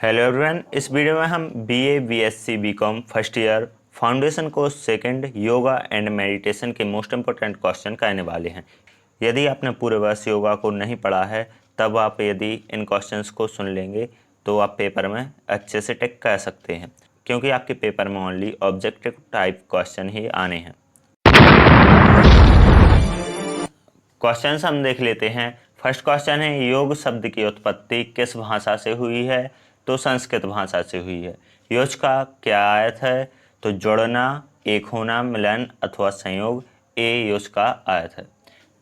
Hello everyone, इस video में हम BA, BSc, BCom first year foundation course second yoga and meditation के most important question करने वाले हैं। यदि आपने पूरे वर्ष योगा को नहीं पढ़ा है तब आप यदि इन क्वेश्चंस को सुन लेंगे तो आप पेपर में अच्छे से टिक कर सकते हैं, क्योंकि आपके पेपर में ओनली ऑब्जेक्टिव टाइप क्वेश्चन ही आने हैं। क्वेश्चंस हम देख लेते हैं। फर्स्ट क्वेश्चन है, योग शब्द की उत्पत्ति किस भाषा से हुई है? तो संस्कृत भाषा से हुई है। योग का क्या अर्थ है? तो जुड़ना, एक होना, मिलन अथवा संयोग। ए योग का अर्थ है।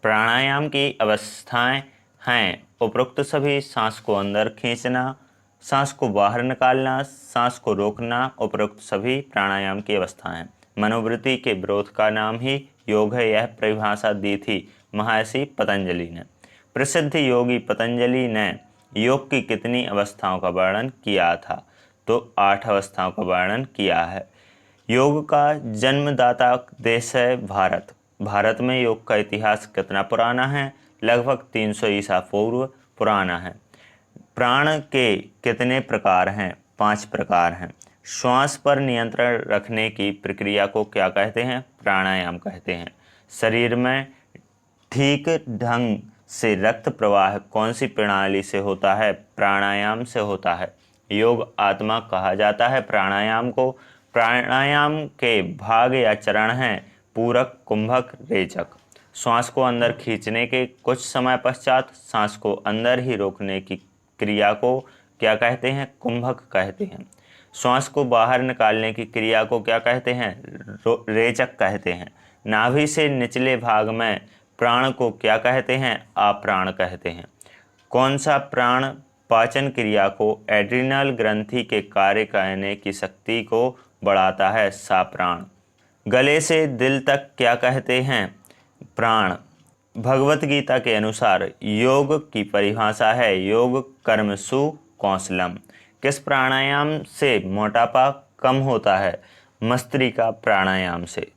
प्राणायाम की अवस्थाएं हैं उपरोक्त सभी: सांस को अंदर खींचना, सांस को बाहर निकालना, सांस को रोकना। उपरोक्त सभी प्राणायाम की अवस्थाएं हैं। मनोवृत्ति के विरोध का नाम ही योग है। यह परिभाषा दी थी महर्षि पतंजलि ने। प्रसिद्ध योगी पतंजलि ने योग की कितनी अवस्थाओं का वर्णन किया था? तो 8 अवस्थाओं का वर्णन किया है। योग का जन्मदाता देश है भारत। भारत में योग का इतिहास कितना पुराना है? लगभग 300 ईसा पूर्व पुराना है। प्राण के कितने प्रकार हैं? 5 प्रकार हैं। श्वास पर नियंत्रण रखने की प्रक्रिया को क्या कहते हैं? प्राणायाम कहते हैं। शरीर में ठीक ढंग से रक्त प्रवाह कौन सी प्रणाली से होता है? प्राणायाम से होता है। योग आत्मा कहा जाता है प्राणायाम को। प्राणायाम के भाग या चरण हैं पूरक, कुंभक, रेचक। श्वास को अंदर खींचने के कुछ समय पश्चात सांस को अंदर ही रोकने की क्रिया को क्या कहते हैं? कुंभक कहते हैं। श्वास को बाहर निकालने की क्रिया को क्या कहते हैं? रेचक कहते हैं। नाभि से निचले भाग में प्राण को क्या कहते हैं? अप्राण कहते हैं। कौन सा प्राण पाचन क्रिया को, एड्रिनल ग्रंथि के कार्य करने की शक्ति को बढ़ाता है? साप्राण। गले से दिल तक क्या कहते हैं? प्राण। भगवत गीता के अनुसार योग की परिभाषा है योग कर्मसु कौशलम। किस प्राणायाम से मोटापा कम होता है? मस्त्रिका प्राणायाम से।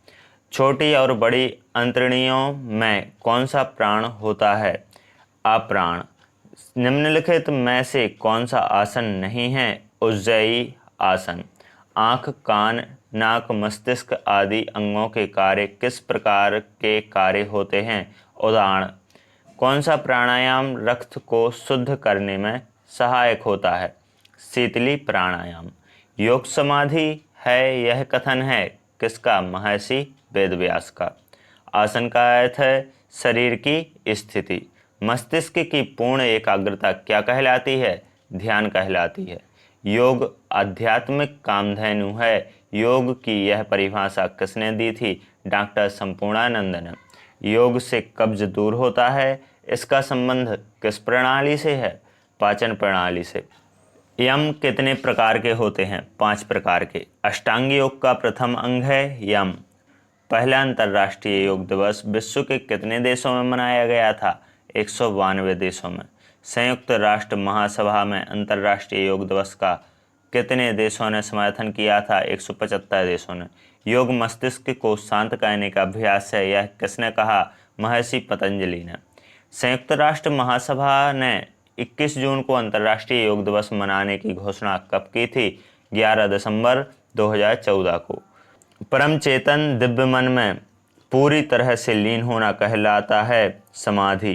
छोटी और बड़ी अंतड़ियों में कौन सा प्राण होता है? अप्राण। निम्नलिखित में से कौन सा आसन नहीं है? उज्जयी आसन। आँख, कान, नाक, मस्तिष्क आदि अंगों के कार्य किस प्रकार के कार्य होते हैं? उदाहरण। कौन सा प्राणायाम रक्त को शुद्ध करने में सहायक होता है? शीतली प्राणायाम। योग समाधि है यह कथन है किसका? महर्षि वेदव्यास का। आसन का अर्थ है शरीर की स्थिति। मस्तिष्क की पूर्ण एकाग्रता क्या कहलाती है? ध्यान कहलाती है। योग आध्यात्मिक कामधेनु है। योग की यह परिभाषा किसने दी थी? डॉक्टर संपूर्णानंद ने। योग से कब्ज दूर होता है। इसका संबंध किस प्रणाली से है? पाचन प्रणाली से। यम कितने प्रकार के होते हैं? 5 प्रकार के। अष्टांग योग का प्रथम अंग है यम। पहला अंतर्राष्ट्रीय योग दिवस विश्व के कितने देशों में मनाया गया था? 192 देशों में। संयुक्त राष्ट्र महासभा में अंतर्राष्ट्रीय योग दिवस का कितने देशों ने समर्थन किया था? 175 देशों ने। योग मस्तिष्क को शांत करने का अभ्यास है यह किसने कहा? महर्षि पतंजलि ने। संयुक्त राष्ट्र महासभा ने 21 जून को अंतर्राष्ट्रीय योग दिवस मनाने की घोषणा कब की थी? 11 दिसंबर 2014 को। परम चेतन दिव्य मन में पूरी तरह से लीन होना कहलाता है समाधि।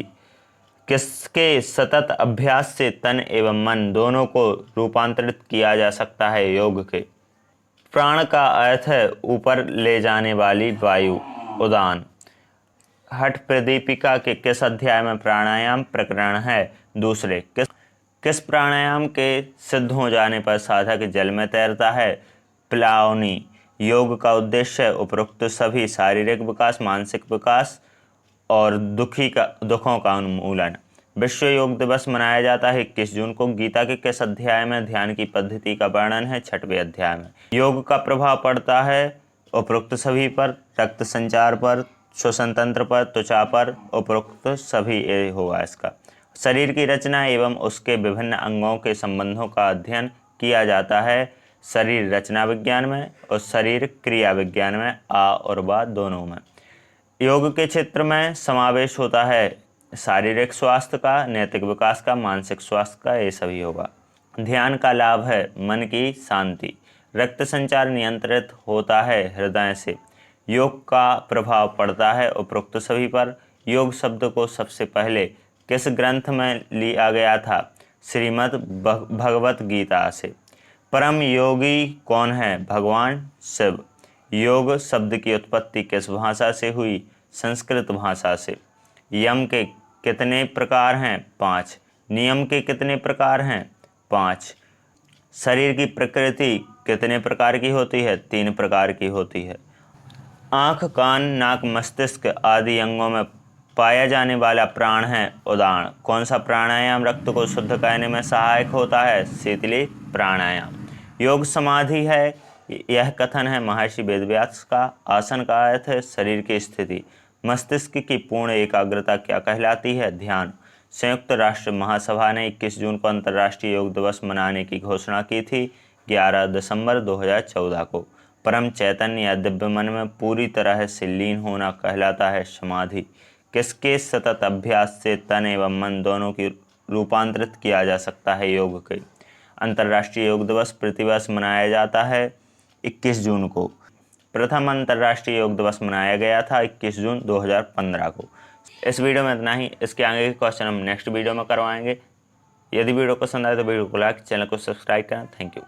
किसके सतत अभ्यास से तन एवं मन दोनों को रूपांतरित किया जा सकता है? योग के। प्राण का अर्थ है ऊपर ले जाने वाली वायु। उदान। हठ प्रदीपिका के किस अध्याय में प्राणायाम प्रकरण है? दूसरे। किस प्राणायाम के सिद्ध हो जाने पर साधक जल में तैरता है? प्लावनी। योग का उद्देश्य उपरोक्त सभी शारीरिक विकास, मानसिक विकास और दुखों का उन्मूलन। विश्व योग दिवस मनाया जाता है 21 जून को। गीता के किस अध्याय में ध्यान की पद्धति का वर्णन है? 6वें अध्याय में। योग का प्रभाव पड़ता है उपरोक्त सभी पर: रक्त संचार पर, श्वसन तंत्र पर, त्वचा पर। उपरोक्त सभी ये होगा इसका। शरीर की रचना एवं उसके विभिन्न अंगों के संबंधों का अध्ययन किया जाता है शरीर रचना विज्ञान में और शरीर क्रिया विज्ञान में, आ और बा दोनों में। योग के क्षेत्र में समावेश होता है शारीरिक स्वास्थ्य का, नैतिक विकास का, मानसिक स्वास्थ्य का, ये सभी होगा। ध्यान का लाभ है मन की शांति। रक्त संचार नियंत्रित होता है हृदय से। योग का प्रभाव पड़ता है उपरोक्त सभी पर। योग शब्द को सबसे पहले किस ग्रंथ में लिया गया था? श्रीमद् भगवत गीता से। परम योगी कौन है? भगवान शिव। योग शब्द की उत्पत्ति किस भाषा से हुई? संस्कृत भाषा से। यम के कितने प्रकार हैं? 5। नियम के कितने प्रकार हैं? 5। शरीर की प्रकृति कितने प्रकार की होती है? 3 प्रकार की होती है। आँख, कान, नाक, मस्तिष्क आदि अंगों में पाया जाने वाला प्राण है उदाहरण। कौन सा प्राणायाम रक्त को शुद्ध करने में सहायक होता है? शीतली प्राणायाम। योग समाधि है यह कथन है महर्षि वेदव्यास का। आसन का अर्थ है शरीर की स्थिति। मस्तिष्क की पूर्ण एकाग्रता क्या कहलाती है? ध्यान। संयुक्त राष्ट्र महासभा ने 21 जून को अंतर्राष्ट्रीय योग दिवस मनाने की घोषणा की थी 11 दिसंबर 2014 को। परम चैतन्य या दिव्य मन में पूरी तरह से लीन होना कहलाता है समाधि। किसके सतत अभ्यास से तन एवं मन दोनों की रूपांतरित किया जा सकता है? योग के। अंतर्राष्ट्रीय योग दिवस प्रतिवर्ष मनाया जाता है 21 जून को। प्रथम अंतर्राष्ट्रीय योग दिवस मनाया गया था 21 जून 2015 को। इस वीडियो में इतना ही। इसके आगे के क्वेश्चन हम नेक्स्ट वीडियो में करवाएंगे। यदि वीडियो पसंद आए तो वीडियो को लाइक, चैनल को सब्सक्राइब करें। Thank you.